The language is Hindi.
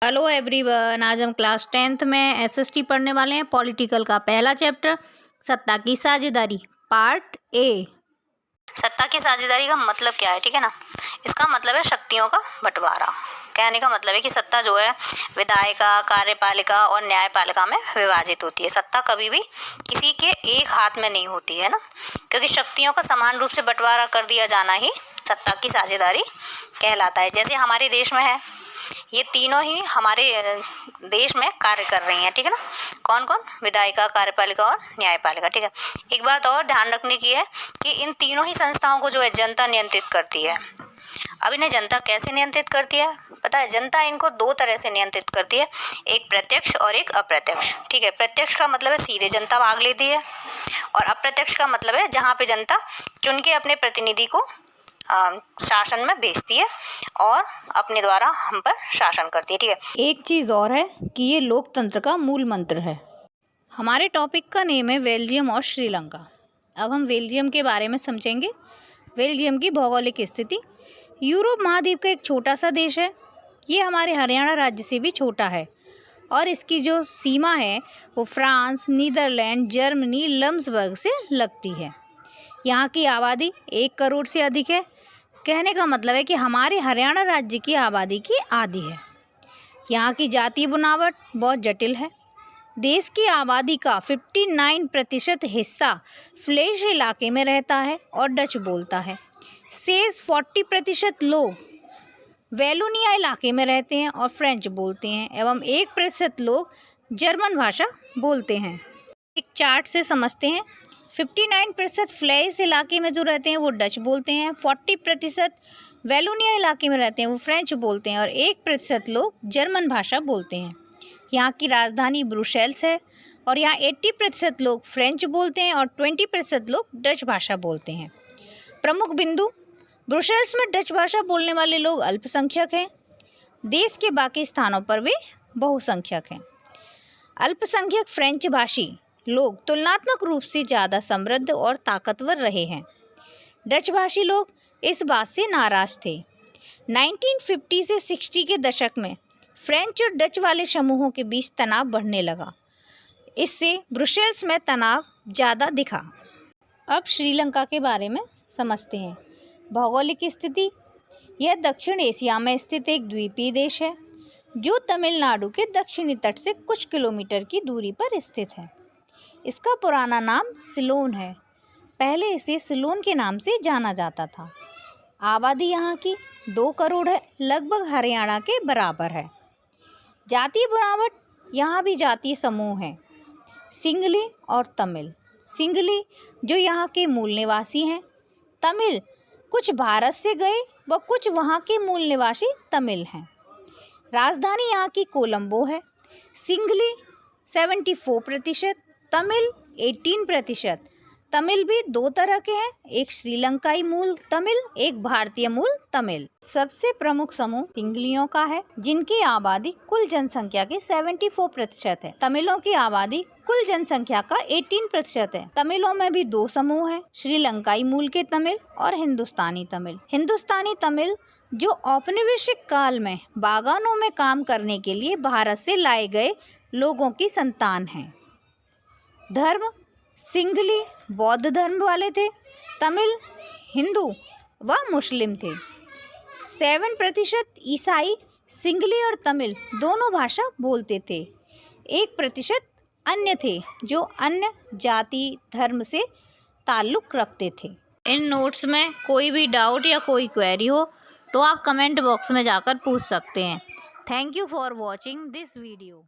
हेलो एवरीवन, आज हम क्लास 10th में एसएसटी पढ़ने वाले हैं। पॉलिटिकल का पहला चैप्टर सत्ता की साझेदारी पार्ट ए। सत्ता की साझेदारी का मतलब क्या है, ठीक है ना। इसका मतलब है शक्तियों का बंटवारा। कहने का मतलब है कि सत्ता जो है विधायिका, कार्यपालिका और न्यायपालिका में विभाजित होती है। सत्ता कभी भी किसी के एक हाथ में नहीं होती है ना, क्योंकि शक्तियों का समान रूप से बंटवारा कर दिया जाना ही सत्ता की साझेदारी कहलाता है। जैसे हमारे देश में है, ये तीनों ही हमारे देश में कार्य कर रही हैं, ठीक है ना। कौन कौन? विधायिका, कार्यपालिका और न्यायपालिका, ठीक है। एक बात और ध्यान रखने की है कि इन तीनों ही संस्थाओं को जो है जनता नियंत्रित करती है। अब इन्हें जनता कैसे नियंत्रित करती है पता है? जनता इनको दो तरह से नियंत्रित करती है, एक प्रत्यक्ष और एक अप्रत्यक्ष, ठीक है। प्रत्यक्ष का मतलब है सीधे जनता भाग लेती है, और अप्रत्यक्ष का मतलब है जहाँ पे जनता चुन के अपने प्रतिनिधि को शासन में भेजती है और अपने द्वारा हम पर शासन करती है, ठीक है। एक चीज़ और है कि ये लोकतंत्र का मूल मंत्र है। हमारे टॉपिक का नेम है बेल्जियम और श्रीलंका। अब हम बेल्जियम के बारे में समझेंगे। बेल्जियम की भौगोलिक स्थिति यूरोप महाद्वीप का एक छोटा सा देश है। ये हमारे हरियाणा राज्य से भी छोटा है, और इसकी जो सीमा है वो फ्रांस, नीदरलैंड, जर्मनी, लम्सबर्ग से लगती है। यहाँ की आबादी 1 करोड़ से अधिक है। कहने का मतलब है कि हमारे हरियाणा राज्य की आबादी की आधी है। यहाँ की जातीय बनावट बहुत जटिल है। देश की आबादी का 59% हिस्सा फ्लेश इलाके में रहता है और डच बोलता है। शेष 40% लोग वेलोनिया इलाके में रहते हैं और फ्रेंच बोलते हैं, एवं 1% लोग जर्मन भाषा बोलते हैं। एक चार्ट से समझते हैं। 59% फ्लेश इलाके में जो रहते हैं वो डच बोलते हैं, 40% वेलोनिया इलाके में रहते हैं वो फ्रेंच बोलते हैं, और 1% लोग जर्मन भाषा बोलते हैं। यहाँ की राजधानी ब्रुसेल्स है, और यहाँ 80% लोग फ्रेंच बोलते हैं और 20% लोग डच भाषा बोलते हैं। प्रमुख बिंदु: ब्रुसेल्स में डच भाषा बोलने वाले लोग अल्पसंख्यक हैं। देश के बाकी स्थानों पर वे बहुसंख्यक हैं। अल्पसंख्यक फ्रेंच भाषी लोग तुलनात्मक रूप से ज़्यादा समृद्ध और ताकतवर रहे हैं। डच भाषी लोग इस बात से नाराज़ थे। 1950 से 60 के दशक में फ्रेंच और डच वाले समूहों के बीच तनाव बढ़ने लगा। इससे ब्रुसेल्स में तनाव ज़्यादा दिखा। अब श्रीलंका के बारे में समझते हैं। भौगोलिक स्थिति: यह दक्षिण एशिया में स्थित एक द्वीपीय देश है जो तमिलनाडु के दक्षिणी तट से कुछ किलोमीटर की दूरी पर स्थित है। इसका पुराना नाम सिलोन है। पहले इसे सिलोन के नाम से जाना जाता था। आबादी यहाँ की 2 करोड़ है, लगभग हरियाणा के बराबर है। जातीय बनावट: यहाँ भी जातीय समूह हैं, सिंगली और तमिल। सिंगली जो यहाँ के मूल निवासी हैं, तमिल कुछ भारत से गए व कुछ वहाँ के मूल निवासी तमिल हैं। राजधानी यहाँ की कोलंबो है। सिंगली 74%, तमिल 18%। तमिल भी 2 तरह के हैं, एक श्रीलंकाई मूल तमिल, एक भारतीय मूल तमिल। सबसे प्रमुख समूह सिंगलियों का है, जिनकी आबादी कुल जनसंख्या के 74% है। तमिलों की आबादी कुल जनसंख्या का 18% है। तमिलों में भी 2 समूह हैं, श्रीलंकाई मूल के तमिल और हिंदुस्तानी तमिल। हिंदुस्तानी तमिल जो औपनिवेशिक काल में बागानों में काम करने के लिए भारत से लाए गए लोगों की संतान हैं। धर्म: सिंगली बौद्ध धर्म वाले थे, तमिल हिंदू व मुस्लिम थे। 7% ईसाई सिंगली और तमिल दोनों भाषा बोलते थे। 1% अन्य थे जो अन्य जाति धर्म से ताल्लुक़ रखते थे। इन नोट्स में कोई भी डाउट या कोई क्वेरी हो तो आप कमेंट बॉक्स में जाकर पूछ सकते हैं। Thank you for watching this video.